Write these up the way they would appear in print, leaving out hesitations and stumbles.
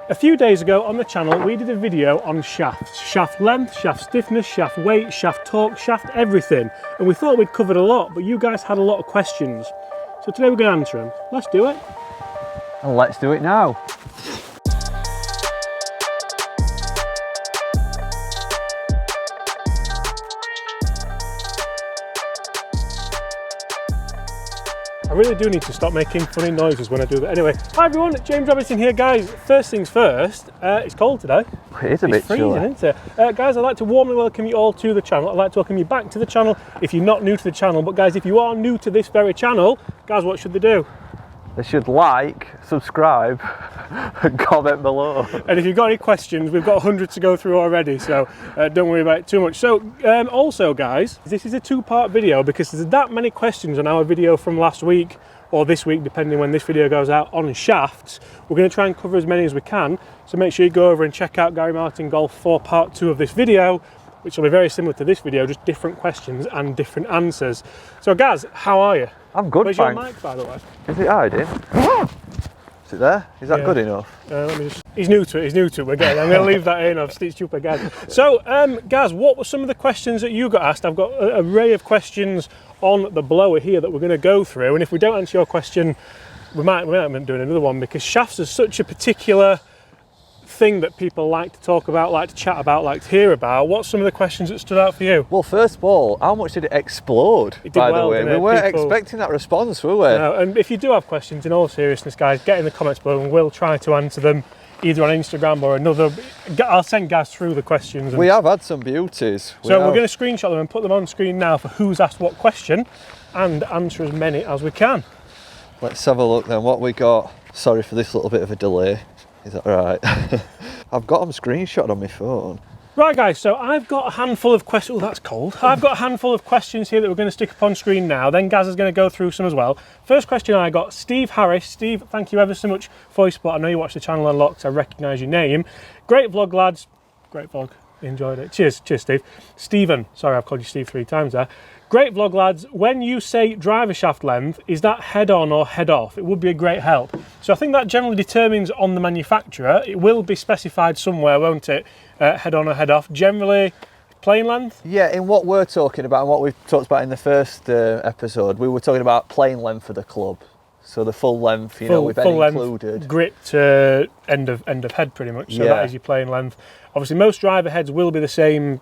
A few days ago on the channel we did a video on shafts. Shaft length, shaft stiffness, shaft weight, shaft torque, shaft everything. And we thought we'd covered a lot, but you guys had a lot of questions. So today we're going to answer them. Let's do it. And let's do it now. I really do need to stop making funny noises when I do that. Anyway, hi everyone, James Robinson here, guys. First things first, it's cold today. It is a bit freezing, chilly, isn't it? Guys, I'd like to warmly welcome you all to the channel. I'd like to welcome you back to the channel if you're not new to the channel. But guys, if you are new to this very channel, guys, what should they do? They should like, subscribe and comment below. And if you've got any questions, we've got 100 to go through already, so don't worry about it too much. So also guys, this is a two-part video because there's that many questions on our video from last week or this week, depending when this video goes out, on shafts. We're going to try and cover as many as we can, so make sure you go over and check out Gary Martin Golf for part 2 of this video, which will be very similar to this video, just different questions and different answers. So Gaz, how are you? I'm good, Where's thanks. your mic, by the way? Is it hiding? Is it there? Is that good enough? Let me just... He's new to it, we're getting. I'm going to leave that in, I've stitched you up again. So, Gaz, what were some of the questions that you got asked? I've got an array of questions on the blower here that we're going to go through, and if we don't answer your question, we might be doing another one, because shafts are such a particular thing that people like to talk about, like to chat about, like to hear about. What's some of the questions that stood out for you? Well, first of all, how much did it explode, it did by well, the way? We weren't expecting that response, were we? No, and if you do have questions, in all seriousness, guys, get in the comments below and we'll try to answer them either on Instagram or another. I'll send Gaz through the questions. We have had some beauties. We're going to screenshot them and put them on screen now for who's asked what question and answer as many as we can. Let's have a look then what we got. Sorry for this little bit of a delay. Is that right? I've got them screenshot on my phone. Right guys, so I've got a handful of questions. Oh, that's cold. I've got a handful of questions here that we're going to stick up on screen now. Then Gaz is going to go through some as well. First question I got, Steve Harris. Steve, thank you ever so much for your support. I know you watch the channel a lot, so I recognise your name. Great vlog, lads. Great vlog. Enjoyed it. Cheers, Steve. Stephen, sorry I've called you Steve 3 times there. Great vlog, lads. When you say driver shaft length, is that head on or head off? It would be a great help. So I think that generally determines on the manufacturer. It will be specified somewhere, won't it? Head on or head off. Generally, plane length? Yeah, in what we're talking about and what we've talked about in the first episode, we were talking about plane length for the club. So the full length, you know, with any included. Grip to end of head pretty much. So that is your plane length. Obviously most driver heads will be the same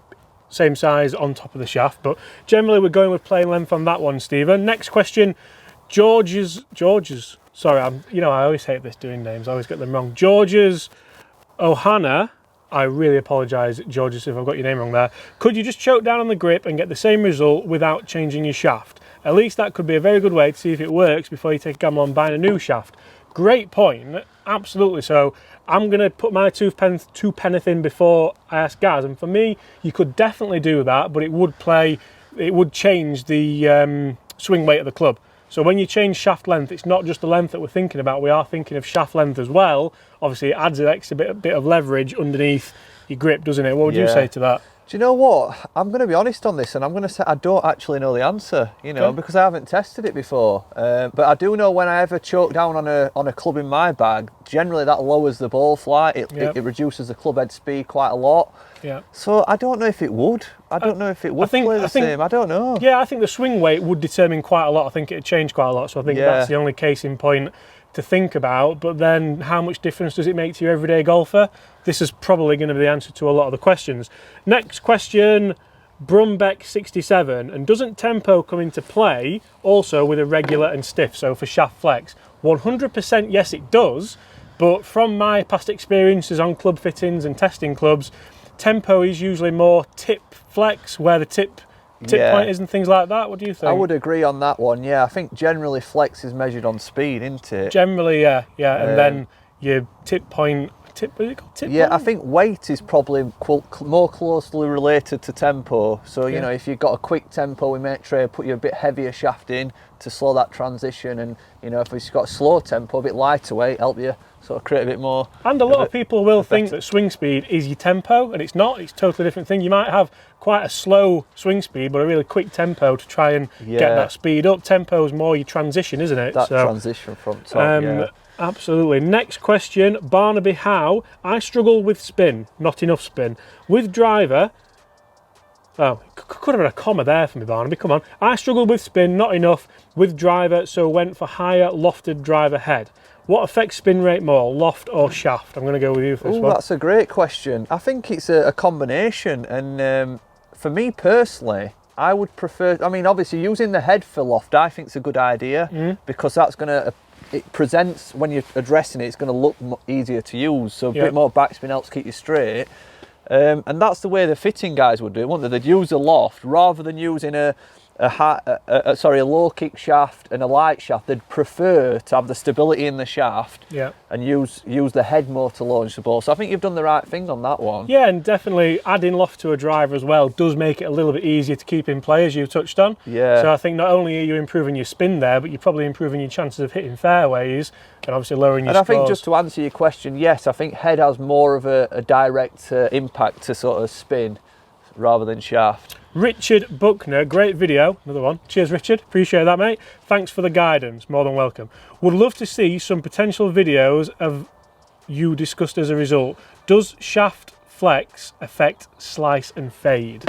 size on top of the shaft, but generally we're going with plane length on that one, Stephen. Next question, George's. Sorry, I always hate this doing names. I always get them wrong. George's Ohana. I really apologise, Georges, if I've got your name wrong there. Could you just choke down on the grip and get the same result without changing your shaft? At least that could be a very good way to see if it works before you take a gamble on buying a new shaft. Great point, absolutely. So I'm going to put my two penneth in before I ask Gaz, and for me, you could definitely do that, but it would change the swing weight of the club. So when you change shaft length, it's not just the length that we're thinking about, we are thinking of shaft length as well. Obviously it adds an extra bit of leverage underneath your grip, doesn't it? What would you say to that? Do you know what? I'm going to be honest on this, and I'm going to say I don't actually know the answer, because I haven't tested it before. But I do know when I ever choke down on a club in my bag, generally that lowers the ball flight. It reduces the club head speed quite a lot. Yeah. So I don't know if it would. I don't know if it would play the same. I don't know. Yeah, I think the swing weight would determine quite a lot. I think it'd change quite a lot. So I think that's the only case in point to think about. But then how much difference does it make to your everyday golfer? This is probably going to be the answer to a lot of the questions. Next question, Brumbeck 67. And doesn't tempo come into play also with a regular and stiff, so for shaft flex? 100% yes it does. But from my past experiences on club fittings and testing clubs, tempo is usually more tip flex, where the tip point is and things like that. What do you think? I would agree on that one, yeah. I think generally flex is measured on speed, isn't it? Generally, yeah. And then your tip point, what is it called? Tip point? I think weight is probably more closely related to tempo. So, you know, if you've got a quick tempo, we may try to put you a bit heavier shaft in to slow that transition. And, you know, if it's got a slow tempo, a bit lighter weight, help you sort of create a bit more. And a lot of people will think that swing speed is your tempo, and it's not. It's a totally different thing. You might have quite a slow swing speed, but a really quick tempo to try and get that speed up. Tempo is more your transition, isn't it? That transition from top, Absolutely. Next question, Barnaby Howe. I struggle with spin, not enough spin. With driver, could have been a comma there for me, Barnaby, come on. I struggle with spin, not enough with driver, so went for higher lofted driver head. What affects spin rate more, loft or shaft? I'm going to go with you for this one. That's a great question. I think it's a combination, and for me personally, I would prefer, I mean, obviously using the head for loft, I think it's a good idea, because that's going to, it presents, when you're addressing it, it's going to look easier to use, so a bit more backspin helps keep you straight. And that's the way the fitting guys would do it, wouldn't they? They'd use a loft rather than using a low kick shaft and a light shaft. They'd prefer to have the stability in the shaft and use the head more to launch the ball. So I think you've done the right thing on that one. Yeah, and definitely adding loft to a driver as well does make it a little bit easier to keep in play, as you touched on. Yeah. So I think not only are you improving your spin there, but you're probably improving your chances of hitting fairways and obviously lowering your scores. And I think just to answer your question, yes, I think head has more of a direct impact to sort of spin rather than shaft. Richard Buckner, great video, another one. Cheers, Richard. Appreciate that, mate. Thanks for the guidance. More than welcome. Would love to see some potential videos of you discussed as a result. Does shaft flex affect slice and fade?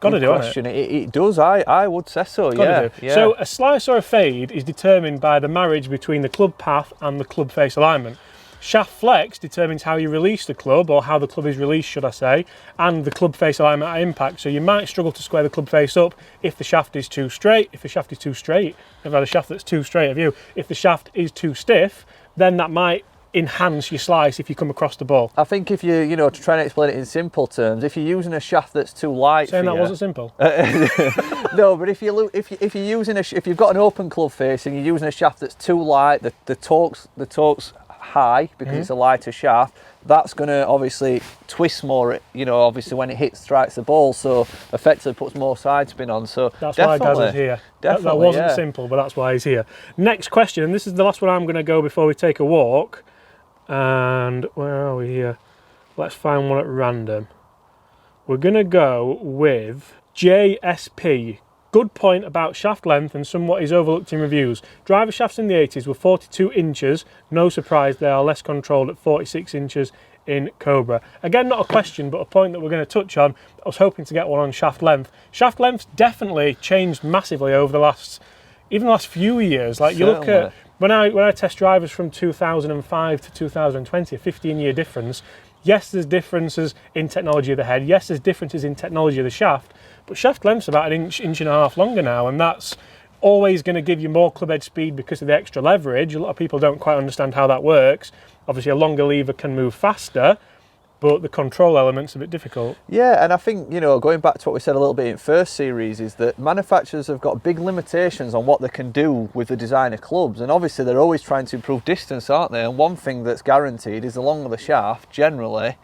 Got to do question. It does. I would say so. Yeah. So a slice or a fade is determined by the marriage between the club path and the club face alignment. Shaft flex determines how you release the club, or how the club is released, should I say, and the club face alignment at impact. So you might struggle to square the club face up if the shaft is too straight. If the shaft is too straight, I've had a shaft that's too straight of you. If the shaft is too stiff, then that might enhance your slice if you come across the ball. I think if you to try and explain it in simple terms, if you're using a shaft that's too light, saying that wasn't simple. No, but if you've got an open club face and you're using a shaft that's too light, the torque's high because it's a lighter shaft, that's going to obviously twist more, obviously when it strikes the ball, so effectively puts more side spin on. So that's why Gaz is here. That wasn't simple, but that's why he's here. Next question, and this is the last one I'm going to go before we take a walk. And where are we here? Let's find one at random. We're going to go with JSP. Good point about shaft length and somewhat is overlooked in reviews. Driver shafts in the 80s were 42 inches. No surprise they are less controlled at 46 inches in Cobra. Again, not a question, but a point that we're going to touch on. I was hoping to get one on shaft length. Shaft length's definitely changed massively over the last few years. Like you look at, when I test drivers from 2005 to 2020, a 15-year difference. Yes, there's differences in technology of the head. Yes, there's differences in technology of the shaft. But shaft length's about an inch and a half longer now, and that's always going to give you more club head speed because of the extra leverage. A lot of people don't quite understand how that works. Obviously, a longer lever can move faster, but the control element's a bit difficult. Yeah, and I think, going back to what we said a little bit in first series, is that manufacturers have got big limitations on what they can do with the designer clubs, and obviously they're always trying to improve distance, aren't they? And one thing that's guaranteed is the longer the shaft, generally,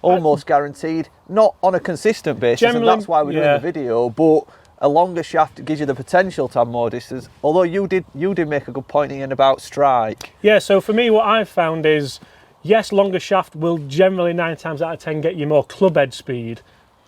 almost guaranteed, not on a consistent basis, and that's why we're doing the video, but a longer shaft gives you the potential to have more distance. Although you did make a good point in about strike. Yeah, so for me what I've found is, yes, longer shaft will generally 9 times out of 10 get you more club head speed.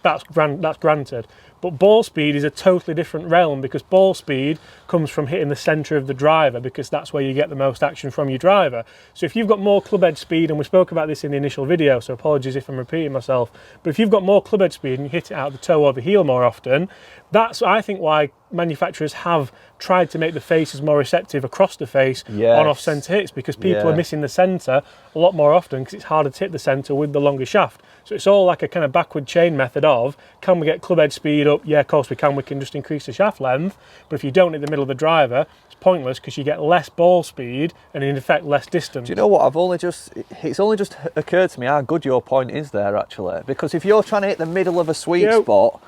That's granted. But ball speed is a totally different realm, because ball speed comes from hitting the centre of the driver, because that's where you get the most action from your driver. So if you've got more club head speed, and we spoke about this in the initial video, so apologies if I'm repeating myself, but if you've got more club head speed and you hit it out the toe or the heel more often, that's, I think, why manufacturers have tried to make the faces more receptive across the face on off-centre hits, because people are missing the centre a lot more often because it's harder to hit the centre with the longer shaft. So it's all like a kind of backward chain method of, can we get club head speed up? Yeah, of course we can just increase the shaft length, but if you don't hit the middle of the driver, it's pointless because you get less ball speed and in effect less distance. Do you know what, it's only just occurred to me how good your point is there actually, because if you're trying to hit the middle of a sweet spot,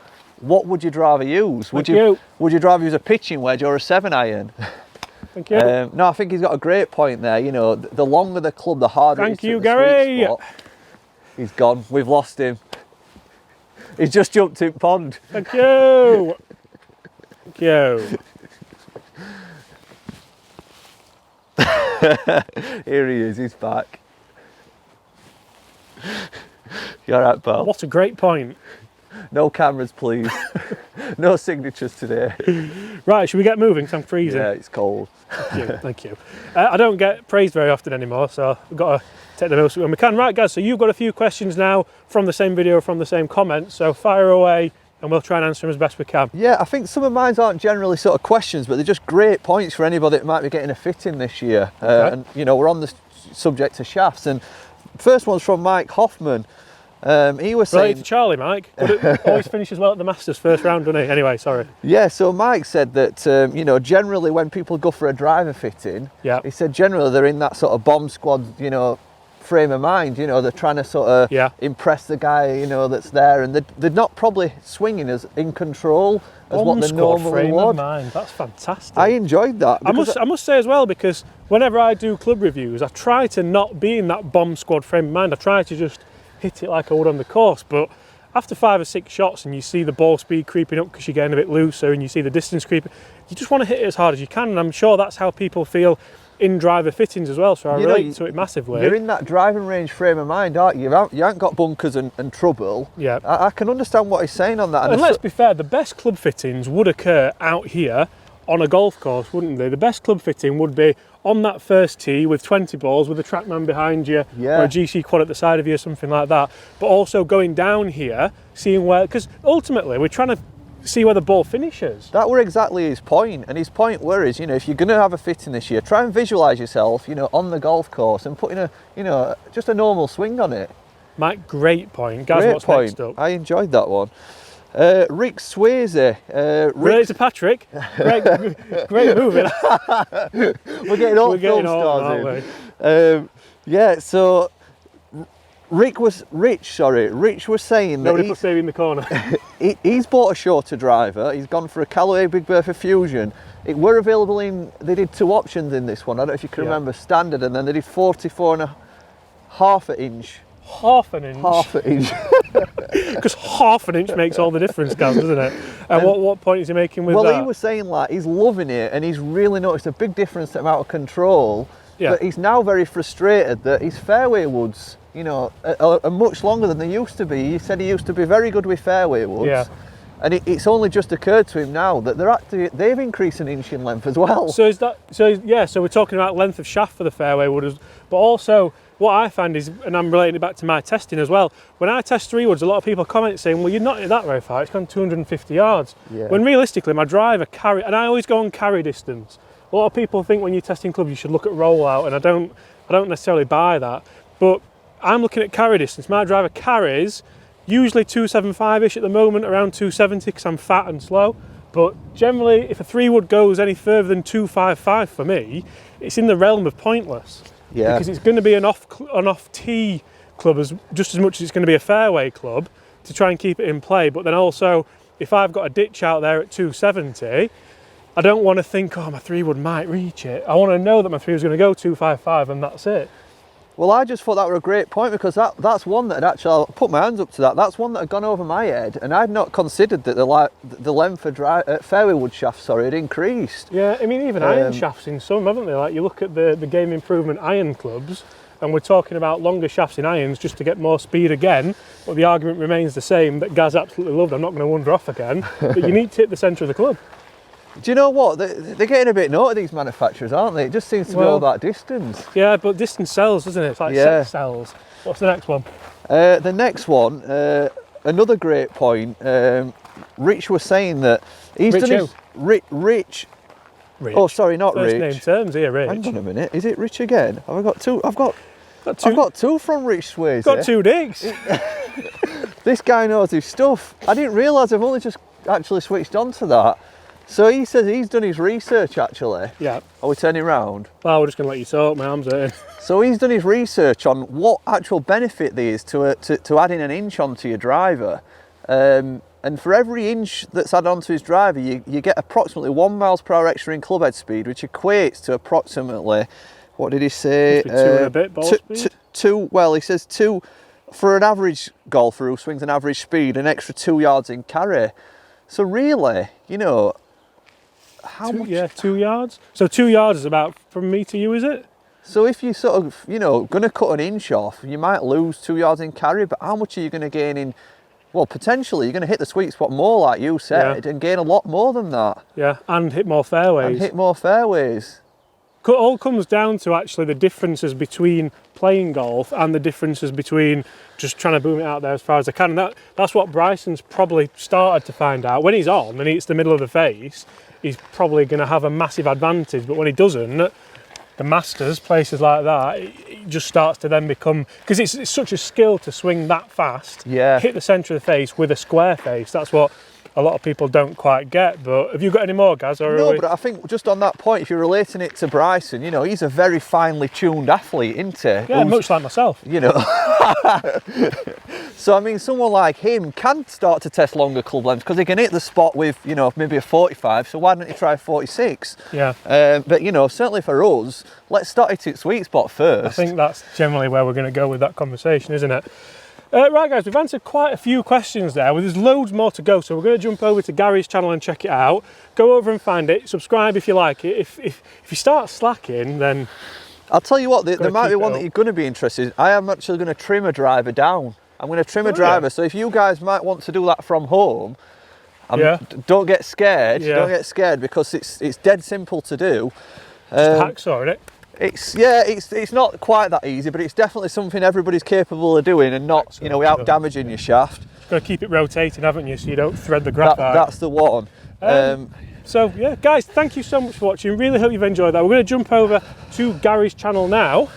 what would you rather use? Would you rather use a pitching wedge or a 7-iron? Thank you. No, I think he's got a great point there. The longer the club, the harder it is to hit the sweet spot. He's gone. We've lost him. He's just jumped in pond. Thank you. Thank you. Here he is, he's back. You all right, pal? What a great point. No cameras, please. No signatures today. Right, should we get moving? 'Cause I'm freezing. Yeah, it's cold. Thank you. Thank you. I don't get praised very often anymore, so we've got to take the most when we can. Right, guys, so you've got a few questions now from the same video, from the same comments, so fire away and we'll try and answer them as best we can. Yeah, I think some of mine aren't generally sort of questions, but they're just great points for anybody that might be getting a fitting this year. Okay. And, you know, we're on the subject of shafts. And first one's from Mike Hoffman. He was saying... Related to Charlie, Mike. But it always finishes well at the Masters first round, doesn't he? Anyway, sorry. Yeah, so Mike said that, you know, generally when people go for a driver fitting, yeah, he said generally they're in that sort of bomb squad, you know, frame of mind, you know, they're trying to sort of impress the guy, you know, that's there, and they're not probably swinging as in control as what they normally frame would. Of mind. That's fantastic. I enjoyed that. I must say as well, because whenever I do club reviews, I try to not be in that bomb squad frame of mind. I try to just hit it like I would on the course, but after 5 or 6 shots and you see the ball speed creeping up because you're getting a bit looser and you see the distance creeping, you just want to hit it as hard as you can, and I'm sure that's how people feel in driver fittings as well, so I relate to it massively. You're in that driving range frame of mind, aren't you? You haven't got bunkers and trouble. Yeah. I can understand what he's saying on that. And let's be fair, the best club fittings would occur out here on a golf course, wouldn't they? The best club fitting would be on that first tee with 20 balls with a trackman behind you, or a GC quad at the side of you, or something like that. But also going down here, seeing where, because ultimately we're trying to see where the ball finishes. That were exactly his point, and his point were is, you know, if you're going to have a fitting this year, try and visualise yourself, you know, on the golf course and putting a, you know, just a normal swing on it. Mike, great point. Guys, great what's point. Next up? I enjoyed that one. Rick Swayze. Related to Patrick. Great movie. We're getting all film stars in. Yeah, so Rich was saying that nobody puts Davey in the corner. he's bought a shorter driver. He's gone for a Callaway Big Bertha Fusion. It were available in, they did 2 options in this one. I don't know if you can remember, standard, and then they did 44.5 inch. Half an inch? Half an inch. Because half an inch makes all the difference, Gaz, doesn't it? And what point is he making with that? Well, he was saying like he's loving it and he's really noticed a big difference in out of control. Yeah. But he's now very frustrated that his fairway woods, you know, are much longer than they used to be. He said he used to be very good with fairway woods. Yeah. And it's only just occurred to him now that they've increased an inch in length as well. So so we're talking about length of shaft for the fairway wood, but also what I find is, and I'm relating it back to my testing as well, when I test 3 woods, a lot of people comment saying, well, you're not that very far, it's gone 250 yards. Yeah. When realistically, my driver carry, and I always go on carry distance. A lot of people think when you're testing clubs, you should look at rollout, and I don't necessarily buy that. But I'm looking at carry distance. My driver carries usually 275-ish at the moment, around 270, because I'm fat and slow. But generally, if a 3 wood goes any further than 255 for me, it's in the realm of pointless. Yeah. Because it's going to be an off-tee club just as much as it's going to be a fairway club to try and keep it in play. But then also, if I've got a ditch out there at 270, I don't want to think, oh, my 3 wood might reach it. I want to know that my 3 was going to go 255 and that's it. Well, I just thought that were a great point, because that's one that had actually, I'll put my hands up to that, that's one that had gone over my head, and I'd not considered that the length of fairway wood shafts, had increased. Yeah, I mean, even iron shafts in some, haven't they? Like, you look at the game improvement iron clubs, and we're talking about longer shafts in irons just to get more speed again, but the argument remains the same that Gaz absolutely loved. I'm not going to wander off again, but you need to hit the centre of the club. Do you know what? They're getting a bit naughty, these manufacturers, aren't they? It just seems to be all about distance. Yeah, but distance sells, doesn't it? It's like sex sells. What's the next one? The next one, another great point. Rich was saying that he's Rich done his... Rich. Oh, sorry, not First Rich. name terms here, Rich. Hang on a minute. Is it Rich again? Have I got 2? I've got 2 from Rich Swayze. Got 2 dicks. This guy knows his stuff. I didn't realise I've only just actually switched on to that. So he says he's done his research actually. Yeah. Are we turning round? Well, we're just going to let you talk, my arms are in. So he's done his research on what actual benefit there is to adding an inch onto your driver. And for every inch that's added onto his driver, you get approximately 1 miles per hour extra in club head speed, which equates to approximately, what did he say? 2 and a bit ball speed? Well, he says 2, for an average golfer who swings an average speed, an extra 2 yards in carry. So really, you know, how much? Yeah, 2 yards. So 2 yards is about, from me to you, is it? So if you sort of, you know, going to cut an inch off, you might lose 2 yards in carry, but how much are you going to gain in? Well, potentially you're going to hit the sweet spot more, like you said, and gain a lot more than that. Yeah, and hit more fairways. And hit more fairways. It all comes down to actually the differences between playing golf and the differences between just trying to boom it out there as far as I can. And that's what Bryson's probably started to find out. When he's on and he hits the middle of the face, he's probably going to have a massive advantage. But when he doesn't, the Masters, places like that, it just starts to then become, because it's such a skill to swing that fast, hit the centre of the face with a square face. That's what a lot of people don't quite get. But have you got any more, Gaz? Or no, but I think just on that point, if you're relating it to Bryson, you know, he's a very finely tuned athlete, isn't he? Yeah, much like myself. You know. So, I mean, someone like him can start to test longer club lengths because he can hit the spot with, you know, maybe a 45. So why don't you try 46? Yeah. But, you know, certainly for us, let's start hitting sweet spot first. I think that's generally where we're going to go with that conversation, isn't it? Right, guys, we've answered quite a few questions there. Well, there's loads more to go, so we're going to jump over to Gary's channel and check it out. Go over and find it. Subscribe if you like it. If you start slacking, then I'll tell you what, there might be one that you're going to be interested in. I am actually going to trim a driver down. I'm going to trim a driver, so if you guys might want to do that from home, don't get scared. Don't get scared because it's dead simple to do. Just a hacksaw, isn't it? It's not quite that easy, but it's definitely something everybody's capable of doing and not, you know, without damaging your shaft. Got to keep it rotating, haven't you, so you don't thread the graphite. That's the one. So yeah, guys, thank you so much for watching. Really hope you've enjoyed that. We're going to jump over to Gary's channel now.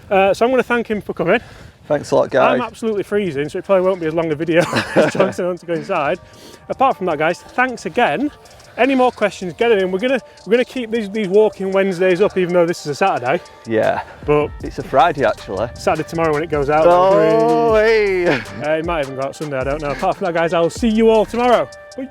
So I'm going to thank him for coming. Thanks a lot, guys. I'm absolutely freezing, so it probably won't be as long a video as Johnson wants to go inside. Apart from that, guys, thanks again. Any more questions, get them in. We're gonna keep these walking Wednesdays up, even though this is a Saturday. Yeah. But it's a Friday actually. Saturday tomorrow when it goes out. Oh, hey. It might even go out Sunday, I don't know. Apart from that, guys, I'll see you all tomorrow. Bye.